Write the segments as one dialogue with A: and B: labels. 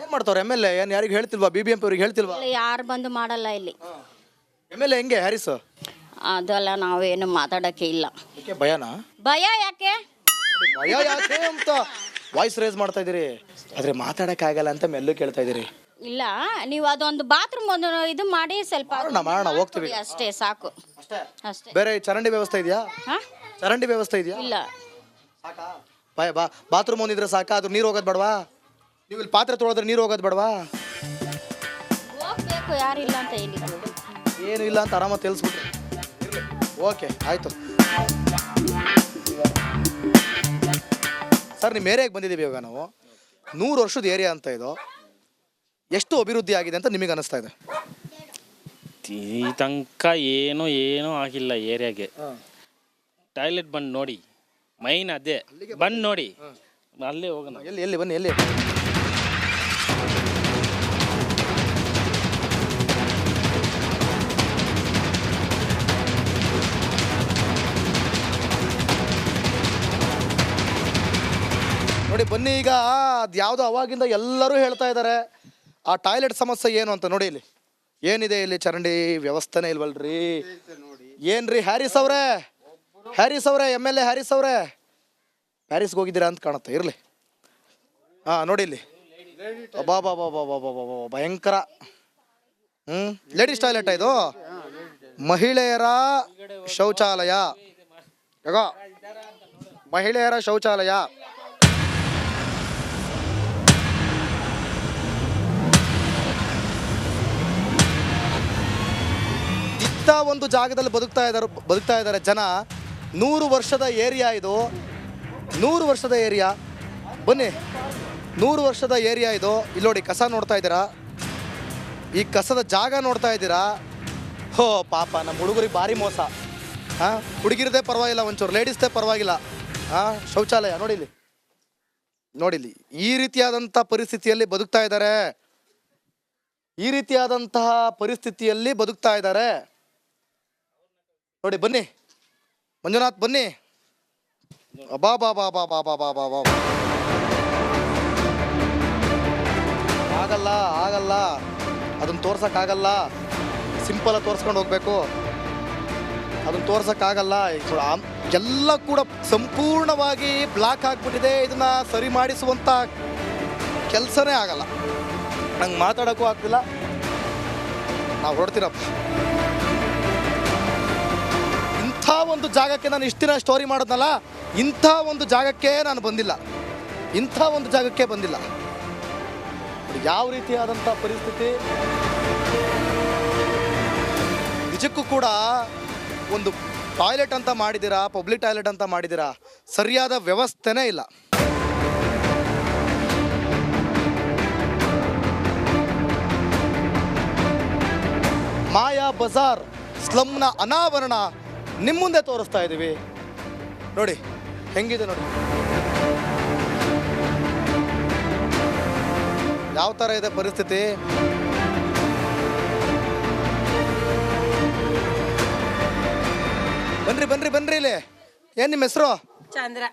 A: ಏನ್ ಮಾಡ್ತಾವ್ರೆ M L A? ಏನ್ ಯಾರಿಗೆ ಹೇಳ್ತಿಲ್ವಾ? BBMP ಅವ್ರಿಗೆ ಹೇಳ್ತಿಲ್ವಾ?
B: ಇಲ್ಲಿ ಯಾರು ಬಂದು ಮಾಡಲ್ಲ ಇಲ್ಲಿ.
A: MLA ಹೆಂಗೆ ಹ್ಯಾರಿಸ್?
B: ಅದೆಲ್ಲ ನಾವೇನು ಮಾತಾಡೋಕ್ಕೆ ಇಲ್ಲ.
A: ಯಾಕೆ ಭಯನಾ?
B: ಭಯ ಯಾಕೆ?
A: ಭಯ ಯಾಕೆ ಅಂತ ವಾಯ್ಸ್ ರೇಸ್ ಮಾಡ್ತಾ ಇದೀರಿ, ಆದ್ರೆ ಮಾತಾಡಕ್ ಆಗಲ್ಲ ಅಂತ ಮೆಲ್ಲು ಕೇಳ್ತಾ ಇದೀರಿ.
B: ಇಲ್ಲ, ನೀವು ಅದೊಂದು ಬಾತ್ರೂಮ್ ಒಂದು ಇದು ಮಾಡಿ ಸ್ವಲ್ಪ
A: ಮಾಡೋಣ ಹೋಗ್ತೀವಿ
B: ಅಷ್ಟೇ ಸಾಕು. ಅಷ್ಟೇ.
A: ಬೇರೆ ಚರಂಡಿ ವ್ಯವಸ್ಥೆ ಇದೆಯಾ? ಚರಂಡಿ ವ್ಯವಸ್ಥೆ ಇದೆಯಾ?
B: ಇಲ್ಲ.
A: ಸಾಕಾ? ಬಾತ್ರೂಮ್ ಒಂದಿದ್ರೆ ಸಾಕಾ? ಅದು ನೀರು ಹೋಗೋದು ಬೇಡವಾ? ನೀವು ಇಲ್ಲಿ ಪಾತ್ರೆ ತೊಳೆದ್ರೆ ನೀರು ಹೋಗೋದು ಬೇಡವಾ?
B: ಹೋಗ್ಬೇಕು, ಯಾರಿಲ್ಲ ಅಂತ ಹೇಳಿ.
A: ಏನು ಇಲ್ಲ ಅಂತ ಆರಾಮಾಗಿ ತಿಳಿಸ್ಬಿಟ್ರಿ. ಓಕೆ ಆಯ್ತು ಸರ್. ನಿಮ್ಮ ಏರಿಯಾಗೆ ಬಂದಿದ್ದೀವಿ ಇವಾಗ ನಾವು. 100 ವರ್ಷದ ಏರಿಯಾ ಅಂತ ಇದು. ಎಷ್ಟು ಅಭಿವೃದ್ಧಿ ಆಗಿದೆ ಅಂತ ನಿಮಗೆ ಅನಿಸ್ತಾ ಇದೆ?
C: ಈ ತನಕ ಏನೂ ಆಗಿಲ್ಲ ಏರಿಯಾಗೆ. ಟಾಯ್ಲೆಟ್ ಬಂದು ನೋಡಿ, ಮೈನ್ ಅದೇ ಬಂದು ನೋಡಿ, ಅಲ್ಲೇ ಹೋಗೋಣ.
A: ಎಲ್ಲಿ ಬನ್ನಿ, ಎಲ್ಲಿ? ನೋಡಿ ಬನ್ನಿ. ಈಗ ಅದು ಯಾವುದೋ ಅವಾಗಿಂದ ಎಲ್ಲರೂ ಹೇಳ್ತಾ ಇದ್ದಾರೆ ಆ ಟಾಯ್ಲೆಟ್ ಸಮಸ್ಯೆ ಏನು ಅಂತ. ನೋಡಿ ಇಲ್ಲಿ ಏನಿದೆ, ಇಲ್ಲಿ ಚರಂಡಿ ವ್ಯವಸ್ಥೆನೇ ಇಲ್ವಲ್ರಿ. ಏನ್ರಿ ಹ್ಯಾರಿಸ್ ಅವರೇ, MLA ಹ್ಯಾರಿಸ್ ಅವರೇ, ಪ್ಯಾರಿಸ್ಗೆ ಹೋಗಿದ್ದೀರಾ ಅಂತ ಕಾಣುತ್ತೆ. ಇರಲಿ. ನೋಡಿ ಇಲ್ಲಿ ಬಾ ಭಯಂಕರ. ಲೇಡೀಸ್ ಟಾಯ್ಲೆಟ್ ಇದು, ಮಹಿಳೆಯರ ಶೌಚಾಲಯ. ಮಹಿಳೆಯರ ಶೌಚಾಲಯ. ಒಂದು ಜಾಗದಲ್ಲಿ ಬದುಕ್ತಾ ಇದ್ದಾರೆ ಜನ. 100 ವರ್ಷದ ಏರಿಯಾ ಇದು. 100 ವರ್ಷದ ಏರಿಯಾ. ಬನ್ನಿ, 100 ವರ್ಷದ ಏರಿಯಾ ಇದು. ಇಲ್ಲಿ ನೋಡಿ, ಕಸ ನೋಡ್ತಾ ಇದ್ದೀರಾ? ಈ ಕಸದ ಜಾಗ ನೋಡ್ತಾ ಇದ್ದೀರಾ? ಹೋ ಪಾಪ, ನಮ್ಮ ಹುಡುಗರಿಗೆ ಭಾರಿ ಮೋಸ. ಹುಡುಗಿರದೇ ಪರವಾಗಿಲ್ಲ, ಒಂಚೂರು ಲೇಡೀಸ್ದೇ ಪರವಾಗಿಲ್ಲ. ಶೌಚಾಲಯ ನೋಡಿಲಿ, ನೋಡಿಲಿ. ಈ ರೀತಿಯಾದಂಥ ಪರಿಸ್ಥಿತಿಯಲ್ಲಿ ಬದುಕ್ತಾ ಇದ್ದಾರೆ. ನೋಡಿ ಬನ್ನಿ ಮಂಜುನಾಥ್, ಬನ್ನಿ. ಬಾ ಬಾ ಬಾ ಬಾ ಬಾ ಬಾ ಬಾ ಬಾ ಬಾ. ಆಗಲ್ಲ ಅದನ್ನ ತೋರ್ಸಕ್ಕಾಗಲ್ಲ. ಸಿಂಪಲ್ ತೋರ್ಸ್ಕೊಂಡು ಹೋಗ್ಬೇಕು. ಅದನ್ನ ತೋರ್ಸಕ್ಕಾಗಲ್ಲ. ಎಲ್ಲ ಕೂಡ ಸಂಪೂರ್ಣವಾಗಿ ಬ್ಲಾಕ್ ಆಗ್ಬಿಟ್ಟಿದೆ. ಇದನ್ನ ಸರಿ ಮಾಡಿಸುವಂತ ಕೆಲಸನೇ ಆಗಲ್ಲ. ನಂಗೆ ಮಾತಾಡೋಕ್ಕೂ ಆಗ್ತಿಲ್ಲ. ನಾವು ಹೊರಡ್ತೀರಪ್ಪ. ಇಂಥ ಒಂದು ಜಾಗಕ್ಕೆ ನಾನು ಇಷ್ಟು ದಿನ ಸ್ಟೋರಿ ಮಾಡೋದ್ನಲ್ಲ, ಇಂಥ ಒಂದು ಜಾಗಕ್ಕೆ ನಾನು ಬಂದಿಲ್ಲ. ಯಾವ ರೀತಿಯಾದಂಥ ಪರಿಸ್ಥಿತಿ. ನಿಜಕ್ಕೂ ಕೂಡ ಒಂದು ಟಾಯ್ಲೆಟ್ ಅಂತ ಮಾಡಿದ್ದೀರಾ, ಪಬ್ಲಿಕ್ ಟಾಯ್ಲೆಟ್ ಅಂತ ಮಾಡಿದ್ದೀರಾ, ಸರಿಯಾದ ವ್ಯವಸ್ಥೆನೇ ಇಲ್ಲ. ಮಾಯಾ ಬಜಾರ್ ಸ್ಲಮ್ನ ಅನಾವರಣ ನಿಮ್ಮ ಮುಂದೆ ತೋರಿಸ್ತಾ ಇದ್ದೀವಿ. ನೋಡಿ ಹೆಂಗಿದೆ, ನೋಡಿ ಯಾವ ಥರ ಇದೆ ಪರಿಸ್ಥಿತಿ. ಬನ್ರಿ ಇಲ್ಲಿ. ಏನು ನಿಮ್ಮ ಹೆಸರು?
D: ಚಂದ್ರ.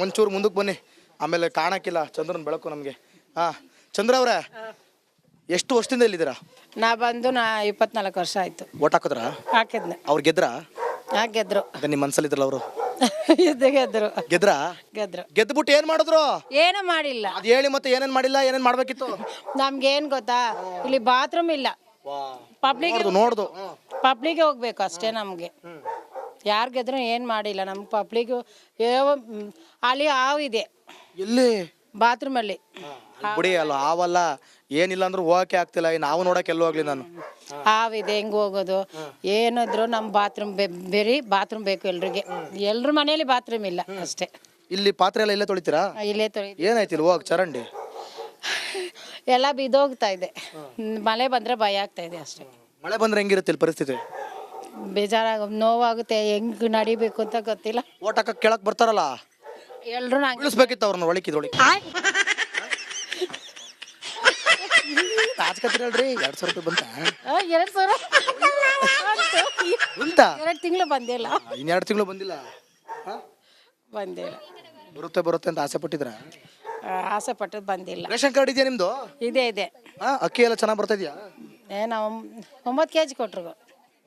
A: ಒಂಚೂರು ಮುಂದಕ್ಕೆ ಬನ್ನಿ, ಆಮೇಲೆ ಕಾಣಕ್ಕಿಲ್ಲ ಚಂದ್ರನ ಬೆಳಕು ನಮಗೆ. ಚಂದ್ರ ಅವರೇ, ಎಷ್ಟು ವರ್ಷದಿಂದ ಇಲ್ಲಿದ್ದೀರಾ?
D: ನಾ ಬಂದು 24 ವರ್ಷ ಆಯ್ತು.
A: ಓಟ್ ಹಾಕಿದ್ರಾ?
D: ಹಾಕಿದ್ನ.
A: ಅವ್ರು ಗೆದ್ರಾ?
D: ಗೆದ್ರು.
A: ಅದೇ ನಿಮ್ಮ ಮನ್ಸಲ್ಲಿ ಇದ್ರಲ್ಲ ಅವರು.
D: ಗೆದ್ರು.
A: ಗೆದ್ಬಿಟ್ಟು ಏನ್ ಮಾಡಿದ್ರು?
D: ಏನು ಮಾಡಿಲ್ಲ.
A: ಅದ್ ಹೇಳಿ ಮತ್ತೆ, ಏನೇನ್ ಮಾಡಿಲ್ಲ, ಏನೇನ್ ಮಾಡ್ಬೇಕಿತ್ತು?
D: ನಮ್ಗೇನ್ ಗೊತ್ತಾ, ಇಲ್ಲಿ ಬಾತ್ರೂಮ್ ಇಲ್ಲ. ಪಬ್ಲಿಗೆ ಹೋಗ್ಬೇಕು ಅಷ್ಟೇ. ನಮ್ಗೆ ಯಾರು ಗೆದ್ರು ಏನ್ ಮಾಡಿಲ್ಲ. ನಮ್ಗೆ ಪಬ್ಲಿಕ್ ಅಲ್ಲಿ ಹಾವಿದೆ.
A: ಎಲ್ಲಿ?
D: ಬಾತ್ರೂಮ್ ಅಲ್ಲಿ.
A: ಬಿಡಿ, ಅಲ್ಲ ಹಾವಲ್ಲ, ಏನಿಲ್ಲ ಅಂದ್ರೂ ಹೋಗಕ್ಕೆ ಆಗ್ತಿಲ್ಲ. ನಾವು ನೋಡಕ್ಕೆ ಎಲ್ಲೂ ಹೋಗ್ಲಿ ನಾನು.
D: ಹಾವಿದೆ, ಹೆಂಗ್ ಹೋಗೋದು? ಏನಾದ್ರು ನಮ್ ಬಾತ್ರೂಮ್ ಬಾತ್ರೂಮ್ ಬೇಕು ಎಲ್ರಿಗೆ. ಎಲ್ರ ಮನೇಲಿ ಬಾತ್ರೂಮ್ ಇಲ್ಲ ಅಷ್ಟೇ.
A: ಇಲ್ಲಿ ಪಾತ್ರೆ ಎಲ್ಲ ಇಲ್ಲೇ ತೊಳಿತೀರಾ?
D: ಇಲ್ಲೇ ತೊಳಿ.
A: ಏನಾಯ್ತಿಲ್ಲ ಹೋಗ್ ಚರಂಡಿ
D: ಎಲ್ಲ ಬಿದ್ದೋಗ್ತಾ ಇದೆ. ಮಳೆ ಬಂದ್ರೆ ಭಯ ಆಗ್ತಾ ಇದೆ ಅಷ್ಟೇ.
A: ಮಳೆ ಬಂದ್ರೆ ಹೆಂಗಿರುತ್ತೆ ಇಲ್ಲಿ ಪರಿಸ್ಥಿತಿ?
D: ನೋವಾಗುತ್ತೆ, ಹೆಂಗ್ ನಡಿಬೇಕು ಅಂತ ಗೊತ್ತಿಲ್ಲ.
A: ಓಟ್ ಹಾಕಕ್ ಕೇಳಕ್ ಬರ್ತಾರಲ್ಲ
D: ಎಲ್ರು
A: ಇಳಿಸ್ಬೇಕಿತ್ತು ಅವ್ರನ್ನ ಒಳಕಿದೊಳಗೆ. ಹೇಳ್ರಿ, 2,000 ರೂಪಾಯಿ ಬಂತ?
D: 2 ತಿಂಗಳು ಬಂದಿಲ್ಲ.
A: 2 ತಿಂಗಳು ಬಂದಿಲ್ಲ.
D: ಬಂದಿಲ್ಲ.
A: ಬರುತ್ತೆ ಅಂತ ಆಸೆ ಪಟ್ಟಿದ್ರ?
D: ಆಸೆ ಪಟ್ಟದ್ದು ಬಂದಿಲ್ಲ.
A: ರೇಷನ್ ಕಾರ್ಡ್ ಇದೆಯಾ ನಿಮ್ದು?
D: ಇದೆ.
A: ಅಕ್ಕಿ ಎಲ್ಲ ಚೆನ್ನಾಗಿ ಬರ್ತಾ ಇದೆಯಾ?
D: ನಾವು 9 kg ಕೊಟ್ರು.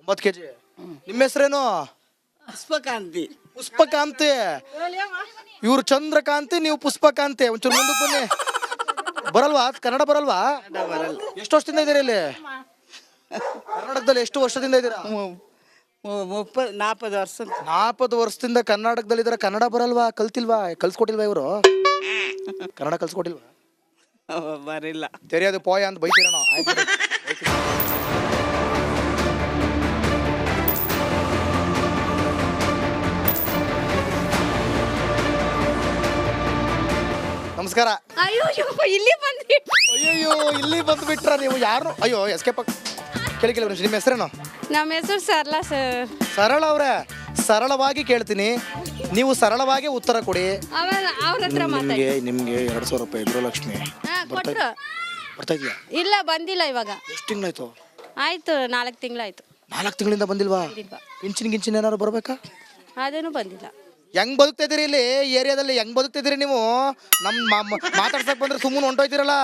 A: 9 kg. ನಿಮ್ಮ ಹೆಸರೇನು?
E: ಪುಷ್ಪಕಾಂತಿ.
A: ಪುಷ್ಪಕಾಂತಿ. ಇವ್ರು ಚಂದ್ರಕಾಂತಿ, ನೀವು ಪುಷ್ಪಕಾಂತಿ. ಒಂಚೂರು ಮುಂದಕ್ಕೆ ಬನ್ನಿ. ಬರಲ್ವಾ? ಕನ್ನಡ ಬರಲ್ವಾ? ಎಷ್ಟು ವರ್ಷದಿಂದ ಇದ್ದೀರಾ ಇಲ್ಲಿ ಕರ್ನಾಟಕದಲ್ಲಿ? ಎಷ್ಟು ವರ್ಷದಿಂದ ಇದ್ದೀರಾ?
E: 40 ವರ್ಷ.
A: 40 ವರ್ಷದಿಂದ ಕರ್ನಾಟಕದಲ್ಲಿ ಇದ್ದೀರಾ. ಕನ್ನಡ ಬರಲ್ವಾ? ಕಲ್ತಿಲ್ವಾ? ಕಲ್ಸ್ಕೊಟ್ಟಿಲ್ವಾ ಇವರು? ಕನ್ನಡ ಕಲ್ಸ್ಕೊಟ್ಟಿಲ್ವಾ?
E: ಬರಿಲ್ಲ.
A: ತೆರೆಯೋದು ಪೋಯ ಅಂತ ಬೈತೀರ ನಾವು. ನಮಸ್ಕಾರ.
B: ಅಯ್ಯೋ ಇಲ್ಲಿ ಬಂದ್ರಿ.
A: ಅಯ್ಯೋ ಇಲ್ಲಿ ಬಂದ್ಬಿಟ್ರ ನೀವು? ಯಾರು? ಅಯ್ಯೋ ಎಸ್ಕೇಪ್ ಕೇಳಿ ನಿಮ್ಮ ಹೆಸರೇನು?
B: ನಮ್ಮ ಹೆಸರು ಸರಳ ಸರ್.
A: ಸರಳ ಅವ್ರೆ, ಸರಳವಾಗಿ ಕೇಳ್ತೀನಿ, ನೀವು ಸರಳವಾಗಿ ಉತ್ತರ ಕೊಡಿ.
B: ಅವ್ರ ಹತ್ರ ಮಾತಾಡಿ.
A: ನಿಮ್ಗೆ 2,000 ರೂಪಾಯಿ ಗೃಹಲಕ್ಷ್ಮಿ
B: ಕೊಟ್ರು.
A: ಬರ್ತಾ ಇದೆಯಾ?
B: ಇಲ್ಲ ಬಂದಿಲ್ಲ ಇವಾಗ.
A: ಎಷ್ಟು ತಿಂಗಳಾಯ್ತು?
B: ಆಯ್ತು 4 ತಿಂಗಳಾಯ್ತು.
A: 4 ತಿಂಗಳಿಂದ ಬಂದಿಲ್ವಾ? ಪಿಂಚಿನ್ ಏನಾದ್ರು ಬರ್ಬೇಕಾ?
B: ಅದೇನು ಬಂದಿಲ್ಲ.
A: ಹೆಂಗ್ ಬದುಕ್ತಿದ್ದೀರಿ ಇಲ್ಲಿ ಏರಿಯಾದಲ್ಲಿ? ಹೆಂಗ್ ಬದುಕ್ತಿದ್ದೀರಿ ನೀವು? ಮಾತಾಡ್ಸಕ್ ಬಂದ್ರೆ ಸುಮ್ಮನೆ ಹೊಂಟೋಯ್ತಿರಲ್ಲ.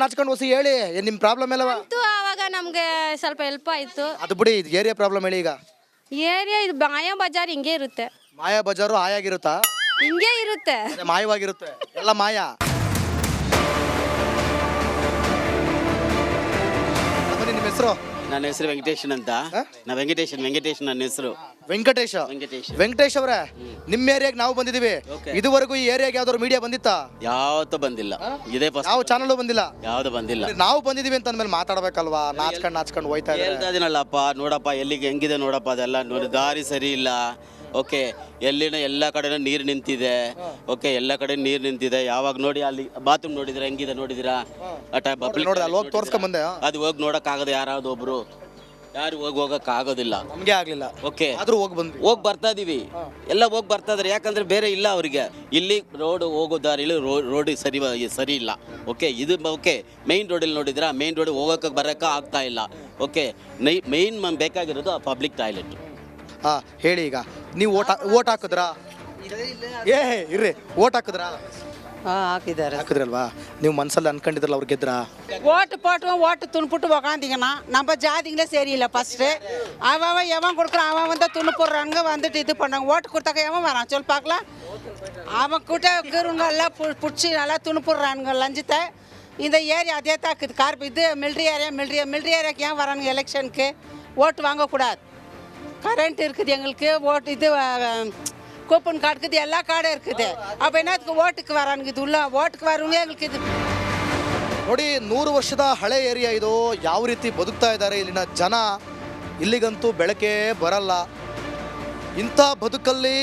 A: ನಾಚ್ಕೊಂಡು ಹೊಸಿ ಹೇಳಿ, ನಿಮ್ ಪ್ರಾಬ್ಲಮ್ ಎಲ್ಲವಾ?
B: ಆವಾಗ ನಮ್ಗೆ ಸ್ವಲ್ಪ ಹೆಲ್ಪ್ ಆಯ್ತು.
A: ಅದು ಬಿಡಿ, ಇದು ಏರಿಯಾ ಪ್ರಾಬ್ಲಮ್ ಹೇಳಿ. ಈಗ
B: ಏರಿಯಾ ಇದು ಮಾಯಾ ಬಜಾರ್ ಹಿಂಗೆ ಇರುತ್ತೆ.
A: ಮಾಯಾ ಬಜಾರು ಆಯಾಗಿರುತ್ತಾ?
B: ಹಿಂಗೆ ಇರುತ್ತೆ.
A: ಮಾಯವಾಗಿರುತ್ತೆ ಎಲ್ಲ ಮಾಯಾ. ನಿಮ್ಮ ಹೆಸರು?
E: ನನ್ನ ಹೆಸರು ವೆಂಕಟೇಶನ್ ಅಂತ. ವೆಂಕಟೇಶ್ ನನ್ನ ಹೆಸರು.
A: ವೆಂಕಟೇಶ್ ಅವರೇ, ನಿಮ್ಮ ಏರಿಯಾಗೆ ನಾವು ಬಂದಿದೀವಿ. ಇದುವರೆಗೂ ಈ ಏರಿಯಾಗೆ ಯಾವ್ದಾದ್ರು ಮೀಡಿಯಾ ಬಂದಿತ್ತಾ?
E: ಯಾವತ್ತೂ ಬಂದಿಲ್ಲ. ಇದೇ
A: ಯಾವ ಚಾನಲ್ ಬಂದಿಲ್ಲ?
E: ಯಾವ್ದು ಬಂದಿಲ್ಲ.
A: ನಾವು ಬಂದಿದೀವಿ ಅಂತ ಅಂದ್ಮೇಲೆ ಮಾತಾಡ್ಬೇಕಲ್ವಾ? ನಾಚ್ಕೊಂಡು ಹೋಯ್ತಾ
E: ಹೇಳ್ತಾ ಇದೀನಲ್ಲಪ್ಪ, ನೋಡಪ್ಪ ಎಲ್ಲಿಗೆ ಹೆಂಗಿದೆ ನೋಡಪ್ಪ, ಅದೆಲ್ಲ ನೋಡಿ, ದಾರಿ ಸರಿ ಇಲ್ಲ. ಓಕೆ, ಎಲ್ಲ ಕಡೆನೂ ನೀರು ನಿಂತಿದೆ. ಓಕೆ, ಎಲ್ಲ ಕಡೆ ನೀರು ನಿಂತಿದೆ. ಯಾವಾಗ ನೋಡಿ ಅಲ್ಲಿ ಬಾತ್ರೂಮ್ ನೋಡಿದ್ರೆ ಹೆಂಗಿದೆ ನೋಡಿದಿರಾ?
A: ತೋರ್ಸ್ಕೊಂಡ್ ಬಂದೆ.
E: ಅದು ಹೋಗಿ ನೋಡಕ್ಕಾಗದ ಯಾರಾದ್ರು ಒಬ್ರು? ಯಾರು ಹೋಗಕ್ ಆಗೋದಿಲ್ಲ.
A: ನಮ್ಗೆ ಆಗ್ಲಿಲ್ಲ.
E: ಓಕೆ,
A: ಆದ್ರೂ ಹೋಗಿ
E: ಬರ್ತಾ ಇದೀವಿ. ಎಲ್ಲ ಹೋಗಿ ಬರ್ತಾ ಇದಾರೆ. ಯಾಕಂದ್ರೆ ಬೇರೆ ಇಲ್ಲ ಅವರಿಗೆ. ಇಲ್ಲಿ ರೋಡ್ ಹೋಗೋ ದಾರಿಲಿ ರೋಡ್ ಸರಿ ಇಲ್ಲ. ಓಕೆ, ಇದು ಓಕೆ ಮೈನ್ ರೋಡಲ್ಲಿ ನೋಡಿದ್ರ, ಮೈನ್ ರೋಡ್ ಹೋಗಕ್ಕೆ ಬರಕ್ಕೆ ಆಗ್ತಾ ಇಲ್ಲ. ಓಕೆ, ಮೈನ್ ಬೇಕಾಗಿರೋದು ಪಬ್ಲಿಕ್ ಟಾಯ್ಲೆಟ್.
A: ಹೇಳಿ, ಈಗ ನೀವು ಓಟ್ ಹಾಕಿದ್ರಾ? ಇರ್ರಿ, ಓಟ್ ಹಾಕಿದ್ರಾ? ಹಾಕಿದ್ರಲ್ವಾ? ನೀವು ಮನ್ಸಲ್ಲಿ ಅನ್ಕೊಂಡಿದ್ರಲ್ಲ ಅವ್ರು ಗೆದ್ರಾ?
F: ஓட்டு துணுப்புட்டு உக்காந்திங்கன்னா நம்ம ஜாதிங்களே சரியில்லை. ஃபஸ்ட்டு அவன் எவன் கொடுக்குறான் அவன் வந்து துணுப்புடுறாங்க, வந்துட்டு இது பண்ணாங்க. ஓட்டு கொடுத்தாக்க எவன் வரான் சொல்லி பார்க்கலாம். அவன் கிட்ட இருக்கிறவங்க எல்லாம் பிடிச்சி நல்லா துணுப்புடுறானுங்க லஞ்சத்தை. இந்த ஏரியா அதே தாக்குது. இது மிலிட்ரி ஏரியாவுக்கு ஏன் வரானுங்க எலெக்ஷனுக்கு? ஓட்டு வாங்கக்கூடாது. கரண்ட் இருக்குது எங்களுக்கு, ஓட்டு இது ಕೂಪನ್ ಕಾರ್ಡ್ ಎಲ್ಲ ಕಾರ್ಡ್ ಇರ್ತದೆ. ಅಪ್ಪ ಏನದಕ್ಕೆ ಓಟಕ್ಕೆ ವರಾನ್ಗೆ ಇದು ಇಲ್ಲ. ಓಟಕ್ಕೆ ವರವೇ ಎங்களுக்கு ಇದು
A: ನೋಡಿ. 100 ವರ್ಷದ ಹಳೆ ಏರಿಯಾ ಇದು. ಯಾವ ರೀತಿ ಬದುಕ್ತಾ ಇದ್ದಾರೆ ಇಲ್ಲಿನ ಜನ, ಇಲ್ಲಿಗಂತೂ ಬೆಳಕೆ ಬರಲ್ಲ. ಇಂಥ ಬದುಕಲ್ಲಿ,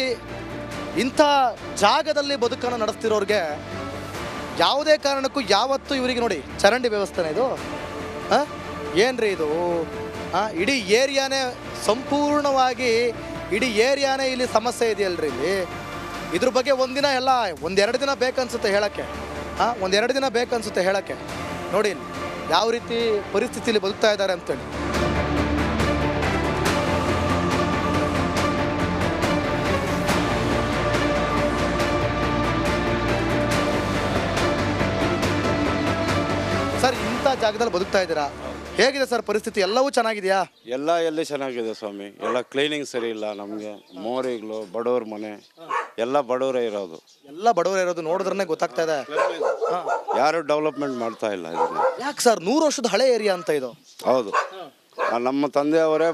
A: ಇಂಥ ಜಾಗದಲ್ಲಿ ಬದುಕನ್ನು ನಡೆಸ್ತಿರೋರಿಗೆ ಯಾವುದೇ ಕಾರಣಕ್ಕೂ ಯಾವತ್ತೂ ಇವರಿಗೆ ನೋಡಿ ಚರಂಡಿ ವ್ಯವಸ್ಥೆನೇ ಇದು. ಏನ್ರಿ ಇದು? ಇಡೀ ಏರಿಯಾನೇ ಸಂಪೂರ್ಣವಾಗಿ, ಇಡೀ ಏರಿಯಾನೇ ಇಲ್ಲಿ ಸಮಸ್ಯೆ ಇದೆಯಲ್ರಿ ಇಲ್ಲಿ. ಇದ್ರ ಬಗ್ಗೆ ಒಂದೆರಡು ದಿನ ಬೇಕನ್ಸುತ್ತೆ ಹೇಳಕ್ಕೆ. ಒಂದೆರಡು ದಿನ ಬೇಕನ್ಸುತ್ತೆ ಹೇಳಕ್ಕೆ. ನೋಡಿ ಯಾವ ರೀತಿ ಪರಿಸ್ಥಿತಿಯಲ್ಲಿ ಬದುಕ್ತಾ ಇದ್ದಾರೆ ಅಂತೇಳಿ. ಸರ್, ಇಂಥ ಜಾಗದಲ್ಲಿ ಬದುಕ್ತಾ ಇದ್ದೀರಾ, ಹೇಗಿದೆ ಸರ್ ಪರಿಸ್ಥಿತಿ? ಎಲ್ಲವೂ ಚೆನ್ನಾಗಿದೆಯಾ?
G: ಎಲ್ಲಿ ಚೆನ್ನಾಗಿದೆ ಸ್ವಾಮಿ. ಎಲ್ಲ ಕ್ಲೀನಿಂಗ್ ಸರಿ ಇಲ್ಲ. ನಮಗೆ ಮೋರಿಗಳು, ಬಡವ್ರ ಮನೆ, ಎಲ್ಲ ಬಡವರೇ ಇರೋದು.
A: ಎಲ್ಲ ಬಡವರೇ ಇರೋದು ನೋಡಿದ್ರೆ ಗೊತ್ತಾಗ್ತಾ ಇದೆ.
G: ಯಾರು ಡೆವಲಪ್ಮೆಂಟ್ ಮಾಡ್ತಾ ಇಲ್ಲ ಇದನ್ನ.
A: ಯಾಕೆ ಸರ್? 100 ವರ್ಷದ ಹಳೆ ಏರಿಯಾ ಅಂತ ಇದು.
G: ಹೌದು, ನಮ್ಮ ತಂದೆಯವರೇ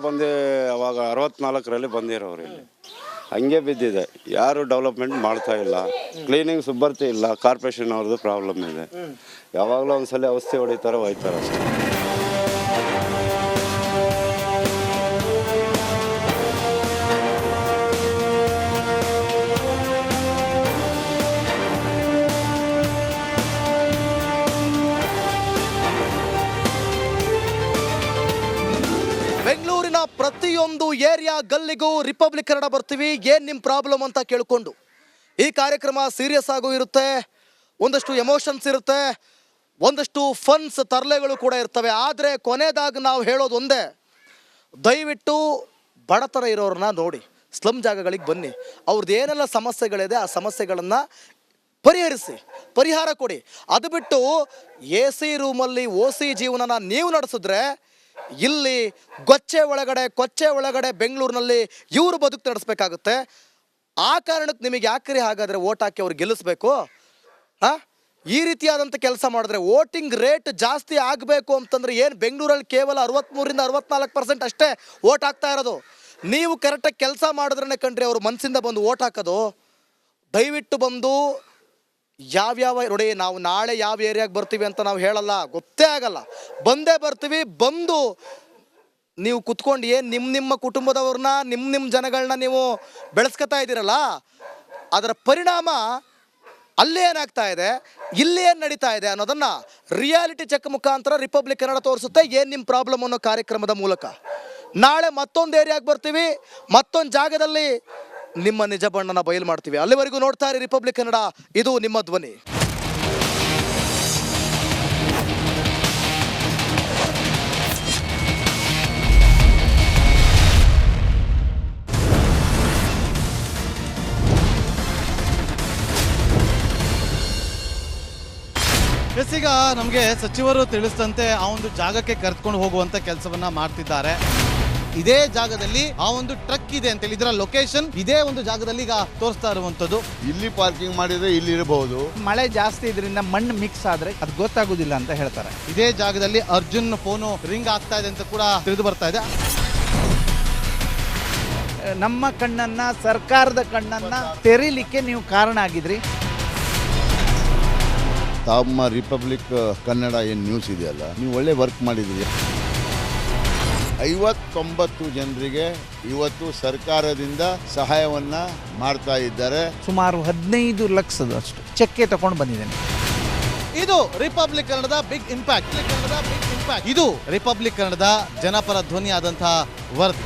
G: ಅವಾಗ 64ರಲ್ಲಿ ಬಂದಿರೋರು. ಇಲ್ಲಿ ಹಂಗೆ ಬಿದ್ದಿದೆ. ಯಾರು ಡೆವಲಪ್ಮೆಂಟ್ ಮಾಡ್ತಾ ಇಲ್ಲ. ಕ್ಲೀನಿಂಗ್ ಸುಬ್ಬರ್ತಿ ಇಲ್ಲ. ಕಾರ್ಪೊರೇಷನ್ ಅವ್ರದ್ದು ಪ್ರಾಬ್ಲಮ್ ಇದೆ. ಯಾವಾಗಲೂ ಒಂದ್ಸಲ ಔಷಧಿ ಹೊಡಿತಾರೆ, ಹೋಯ್ತಾರೆ ಅಷ್ಟೇ.
A: ಬೆಂಗಳೂರಿನ ಪ್ರತಿಯೊಂದು ಏರಿಯಾ ಗಲ್ಲಿಗೂ ರಿಪಬ್ಲಿಕ್ ಕನ್ನಡ ಬರ್ತೀವಿ. ಏನು ನಿಮ್ಮ ಪ್ರಾಬ್ಲಮ್ ಅಂತ ಕೇಳಿಕೊಂಡು. ಈ ಕಾರ್ಯಕ್ರಮ ಸೀರಿಯಸ್ ಆಗೂ ಇರುತ್ತೆ, ಒಂದಷ್ಟು ಎಮೋಷನ್ಸ್ ಇರುತ್ತೆ, ಒಂದಷ್ಟು ಫನ್ಸ್ ತರಲೆಗಳು ಕೂಡ ಇರ್ತವೆ. ಆದರೆ ಕೊನೆದಾಗ ನಾವು ಹೇಳೋದು ಒಂದೇ, ದಯವಿಟ್ಟು ಬಡತನ ಇರೋರನ್ನ ನೋಡಿ, ಸ್ಲಮ್ ಜಾಗಗಳಿಗೆ ಬನ್ನಿ. ಅವ್ರದ್ದು ಏನೆಲ್ಲ ಸಮಸ್ಯೆಗಳಿದೆ ಆ ಸಮಸ್ಯೆಗಳನ್ನು ಪರಿಹಾರ ಕೊಡಿ. ಅದು ಬಿಟ್ಟು ಎ ಸಿ ರೂಮಲ್ಲಿ OC ಜೀವನನ ನೀವು ನಡೆಸಿದ್ರೆ ಇಲ್ಲಿ ಕೊಚ್ಚೆ ಒಳಗಡೆ ಬೆಂಗಳೂರಿನಲ್ಲಿ ಇವರು ಬದುಕು ನಡೆಸಬೇಕಾಗುತ್ತೆ. ಆ ಕಾರಣಕ್ಕೆ ನಿಮಗೆ ಯಾಕ್ರಿ ಹಾಗಾದರೆ ಓಟ್ ಹಾಕಿ ಅವ್ರು ಗೆಲ್ಲಿಸ್ಬೇಕು? ಈ ರೀತಿಯಾದಂಥ ಕೆಲಸ ಮಾಡಿದ್ರೆ ವೋಟಿಂಗ್ ರೇಟ್ ಜಾಸ್ತಿ ಆಗಬೇಕು ಅಂತಂದರೆ ಏನು, ಬೆಂಗಳೂರಲ್ಲಿ ಕೇವಲ 63ರಿಂದ 64% ಅಷ್ಟೇ ಓಟ್ ಹಾಕ್ತಾ ಇರೋದು. ನೀವು ಕರೆಕ್ಟಾಗಿ ಕೆಲಸ ಮಾಡಿದ್ರೇ ಕಂಡ್ರಿ ಅವರು ಮನಸ್ಸಿಂದ ಬಂದು ಓಟ್ ಹಾಕೋದು. ದಯವಿಟ್ಟು ಬಂದು ಯಾವ್ಯಾವ ನೋಡಿ, ನಾವು ನಾಳೆ ಯಾವ ಏರಿಯಾಗೆ ಬರ್ತೀವಿ ಅಂತ ನಾವು ಹೇಳಲ್ಲ, ಗೊತ್ತೇ ಆಗಲ್ಲ, ಬಂದೇ ಬರ್ತೀವಿ. ಬಂದು ನೀವು ಕುತ್ಕೊಂಡು ಏನು ನಿಮ್ಮ ಕುಟುಂಬದವ್ರನ್ನ ನಿಮ್ಮ ಜನಗಳನ್ನ ನೀವು ಬೆಳೆಸ್ಕೊತಾ ಇದ್ದೀರಲ್ಲ, ಅದರ ಪರಿಣಾಮ ಅಲ್ಲಿ ಏನಾಗ್ತಾ ಇದೆ, ಇಲ್ಲಿ ಏನು ನಡೀತಾ ಇದೆ ಅನ್ನೋದನ್ನು ರಿಯಾಲಿಟಿ ಚೆಕ್ ಮುಖಾಂತರ ರಿಪಬ್ಲಿಕ್ ಕನ್ನಡ ತೋರಿಸುತ್ತೆ. ಏನು ನಿಮ್ಮ ಪ್ರಾಬ್ಲಮ್ ಅನ್ನೋ ಕಾರ್ಯಕ್ರಮದ ಮೂಲಕ ನಾಳೆ ಮತ್ತೊಂದು ಏರಿಯಾಗೆ ಬರ್ತೀವಿ, ಮತ್ತೊಂದು ಜಾಗದಲ್ಲಿ ನಿಮ್ಮ ನಿಜ ಬಣ್ಣನ ಬಯಲು ಮಾಡ್ತೀವಿ. ಅಲ್ಲಿವರೆಗೂ ನೋಡ್ತಾ ಇರಿ ರಿಪಬ್ಲಿಕ್ ಕನ್ನಡ, ಇದು ನಿಮ್ಮ ಧ್ವನಿ.
H: ಈಗ ನಮಗೆ ಸಚಿವರು ತಿಳಿಸಿದಂತೆ ಆ ಒಂದು ಜಾಗಕ್ಕೆ ಕರೆದುಕೊಂಡು ಹೋಗುವಂತ ಕೆಲಸವನ್ನ ಮಾಡ್ತಿದ್ದಾರೆ. ಇದೇ ಜಾಗದಲ್ಲಿ ಆ ಒಂದು ಟ್ರಕ್ ಇದೆ ಅಂತ ಹೇಳಿ, ಇದರ ಲೊಕೇಶನ್ ಇದೇ ಒಂದು ಜಾಗದಲ್ಲಿ ಈಗ ತೋರಿಸ್ತಾ ಇರುವಂತದ್ದು.
I: ಇಲ್ಲಿ ಪಾರ್ಕಿಂಗ್ ಮಾಡಿದ್ರೆ ಇಲ್ಲಿ ಇರಬಹುದು.
J: ಮಳೆ ಜಾಸ್ತಿ ಇದರಿಂದ ಮಣ್ಣು ಮಿಕ್ಸ್ ಆದ್ರೆ ಅದು ಗೊತ್ತಾಗುದಿಲ್ಲ ಅಂತ ಹೇಳ್ತಾರೆ.
H: ಇದೇ ಜಾಗದಲ್ಲಿ ಅರ್ಜುನ್ ಫೋನು ರಿಂಗ್ ಆಗ್ತಾ ಇದೆ ಅಂತ ಕೂಡ ತಿಳಿದು ಬರ್ತಾ ಇದೆ.
J: ನಮ್ಮ ಕಣ್ಣನ್ನ, ಸರ್ಕಾರದ ಕಣ್ಣನ್ನ ತೆರೀಲಿಕ್ಕೆ ನೀವು ಕಾರಣ ಆಗಿದ್ರಿ.
I: ತಮ್ಮ ರಿಪಬ್ಲಿಕ್ ಕನ್ನಡ ಏನು ನ್ಯೂಸ್ ಇದೆಯಲ್ಲ, ನೀವು ಒಳ್ಳೆ ವರ್ಕ್ ಮಾಡಿದ್ರಿ. 50-90 ಜನರಿಗೆ ಇವತ್ತು ಸರ್ಕಾರದಿಂದ ಸಹಾಯವನ್ನ ಮಾಡ್ತಾ ಇದ್ದಾರೆ.
J: ಸುಮಾರು 15 ಲಕ್ಷದಷ್ಟು ಚೆಕ್ಕೆ ತಗೊಂಡು ಬಂದಿದ್ದೇನೆ.
H: ಇದು ರಿಪಬ್ಲಿಕ್ ಕನ್ನಡದ ಬಿಗ್ ಇಂಪ್ಯಾಕ್ಟ್. ಇದು ರಿಪಬ್ಲಿಕ್ ಕನ್ನಡದ ಜನಪರ ಧ್ವನಿಯಾದಂತಹ ವರದಿ.